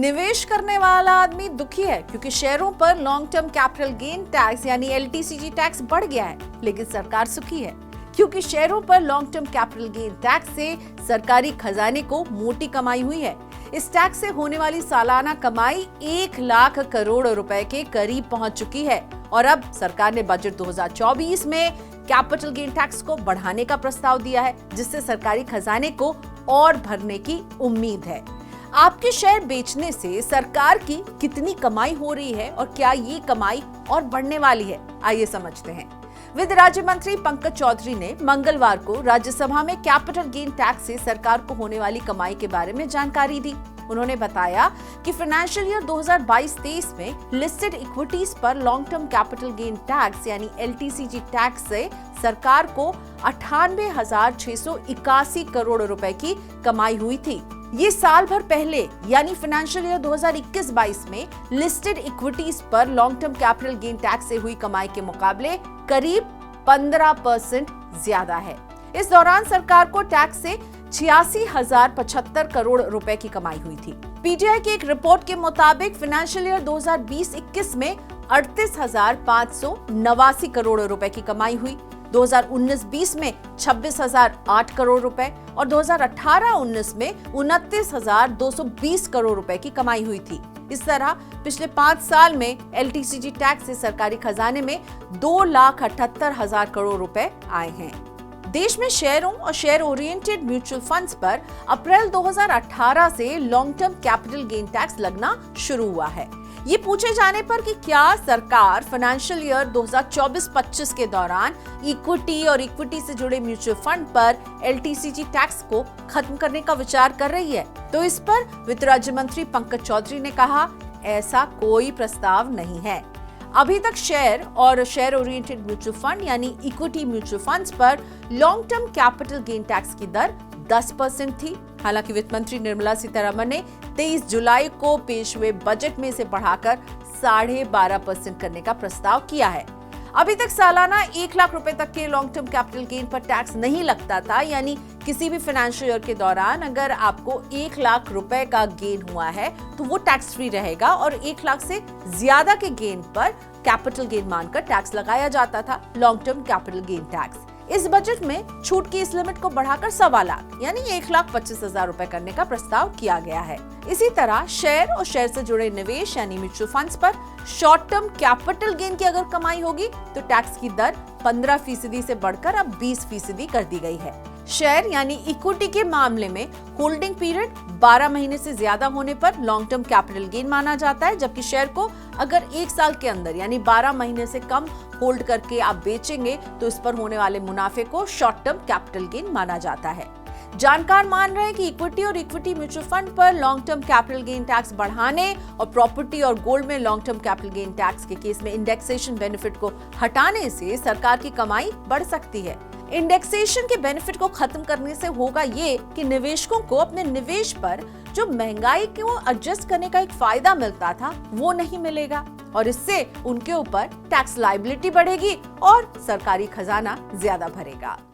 निवेश करने वाला आदमी दुखी है क्योंकि शेयरों पर long term capital gain tax यानी एलटीसीजी टैक्स बढ़ गया है, लेकिन सरकार सुखी है क्योंकि शेयरों पर long term capital gain tax से सरकारी खजाने को मोटी कमाई हुई है। इस टैक्स से होने वाली सालाना कमाई 1 लाख करोड़ रुपए के करीब पहुंच चुकी है और अब सरकार ने बजट 2024 में कैपिटल गेन टैक्स को बढ़ाने का प्रस्ताव दिया है, जिससे सरकारी खजाने को और भरने की उम्मीद है। आपके शेयर बेचने से सरकार की कितनी कमाई हो रही है और क्या ये कमाई और बढ़ने वाली है, आइए समझते हैं। वित्त राज्य मंत्री पंकज चौधरी ने मंगलवार को राज्यसभा में कैपिटल गेन टैक्स से सरकार को होने वाली कमाई के बारे में जानकारी दी। उन्होंने बताया कि फाइनेंशियल ईयर 2022-23 में लिस्टेड इक्विटीज पर long term capital gain tax यानी एलटीसीजी टैक्स से सरकार को 98,681 करोड़ रुपए की कमाई हुई थी। ये साल भर पहले यानी फाइनेंशियल ईयर 2021-22 में लिस्टेड इक्विटीज पर long term capital gain tax से हुई कमाई के मुकाबले करीब 15% ज्यादा है। इस दौरान सरकार को टैक्स से 86,075 करोड़ रुपए की कमाई हुई थी। पीटीआई की एक रिपोर्ट के मुताबिक फाइनेंशियल ईयर 2020-21 में 38,589 करोड़ रुपए की कमाई हुई। 2019-20 में 26,008 करोड़ रुपए और 2018-19 में 29,220 करोड़ रुपए की कमाई हुई थी। इस तरह पिछले 5 साल में एलटीसीजी टैक्स से सरकारी खजाने में 2,78,000 करोड़ रुपए आए हैं। देश में शेयरों और शेयर ओरिएंटेड म्यूचुअल फंड्स पर अप्रैल 2018 से long term capital gain tax लगना शुरू हुआ है। ये पूछे जाने पर कि क्या सरकार फाइनेंशियल ईयर 2024-25 के दौरान इक्विटी और इक्विटी से जुड़े म्यूचुअल फंड पर एलटीसीजी टैक्स को खत्म करने का विचार कर रही है, तो इस पर वित्त राज्य मंत्री पंकज चौधरी ने कहा, ऐसा कोई प्रस्ताव नहीं है। अभी तक शेयर और शेयर ओरिएंटेड म्यूचुअल फंड यानी इक्विटी म्यूचुअल फंड्स पर long term capital gain tax की दर 10% थी। हालांकि वित्त मंत्री निर्मला सीतारमण ने 23 जुलाई को पेश हुए बजट में इसे बढ़ाकर 12.5% करने का प्रस्ताव किया है। अभी तक सालाना 1 लाख रुपए तक के लॉन्ग टर्म कैपिटल गेन पर टैक्स नहीं लगता था, यानी किसी भी फाइनेंशियल ईयर के दौरान अगर आपको 1 लाख रुपए का गेन हुआ है तो वो टैक्स फ्री रहेगा और 1 लाख से ज्यादा के गेन पर कैपिटल गेन मानकर टैक्स लगाया जाता था, long term capital gain tax. इस बजट में छूट की इस लिमिट को बढ़ाकर 1.25 लाख यानी 1,25,000 रुपए करने का प्रस्ताव किया गया है। इसी तरह शेयर और शेयर से जुड़े निवेश यानी म्यूचुअल फंड्स पर शॉर्ट टर्म कैपिटल गेन की अगर कमाई होगी तो टैक्स की दर 15% से बढ़कर अब 20% कर दी गई है। शेयर यानी इक्विटी के मामले में होल्डिंग पीरियड 12 महीने से ज्यादा होने पर लॉन्ग टर्म कैपिटल गेन माना जाता है, जबकि शेयर को अगर 1 साल के अंदर यानी 12 महीने से कम होल्ड करके आप बेचेंगे तो इस पर होने वाले मुनाफे को शॉर्ट टर्म कैपिटल गेन माना जाता है। जानकार मान रहे हैं कि इक्विटी और इक्विटी म्यूचुअल फंड पर long term capital gain tax बढ़ाने और प्रॉपर्टी और गोल्ड में long term capital gain tax के केस में इंडेक्सेशन बेनिफिट को हटाने से सरकार की कमाई बढ़ सकती है। इंडेक्सेशन के बेनिफिट को खत्म करने से होगा ये कि निवेशकों को अपने निवेश पर जो महंगाई को एडजस्ट करने का एक फायदा मिलता था वो नहीं मिलेगा और इससे उनके ऊपर टैक्स लायबिलिटी बढ़ेगी और सरकारी खजाना ज्यादा भरेगा।